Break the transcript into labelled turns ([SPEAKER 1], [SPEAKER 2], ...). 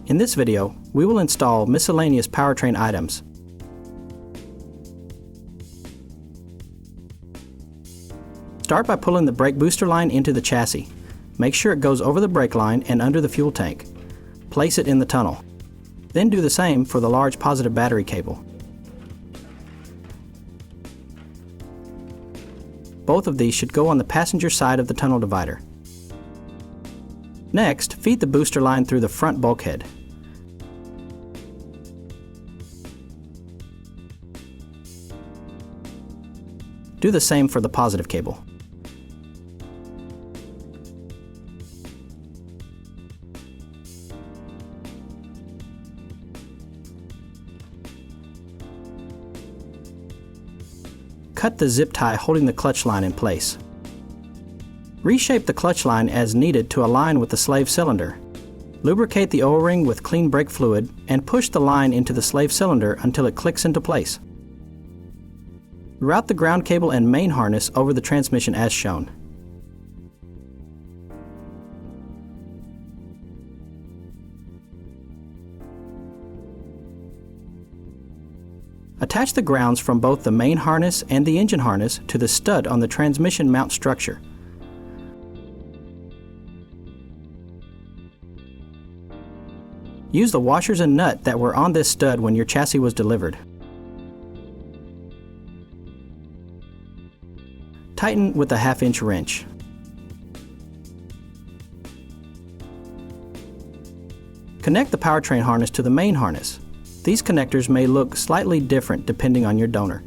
[SPEAKER 1] In this video, we will install miscellaneous powertrain items. Start by pulling the brake booster line into the chassis. Make sure it goes over the brake line and under the fuel tank. Place it in the tunnel. Then do the same for the large positive battery cable. Both of these should go on the passenger side of the tunnel divider. Next, feed the booster line through the front bulkhead. Do the same for the positive cable. Cut the zip tie holding the clutch line in place. Reshape the clutch line as needed to align with the slave cylinder. Lubricate the O-ring with clean brake fluid and push the line into the slave cylinder until it clicks into place. Route the ground cable and main harness over the transmission as shown. Attach the grounds from both the main harness and the engine harness to the stud on the transmission mount structure. Use the washers and nut that were on this stud when your chassis was delivered. Tighten with a 1/2-inch wrench. Connect the powertrain harness to the main harness. These connectors may look slightly different depending on your donor.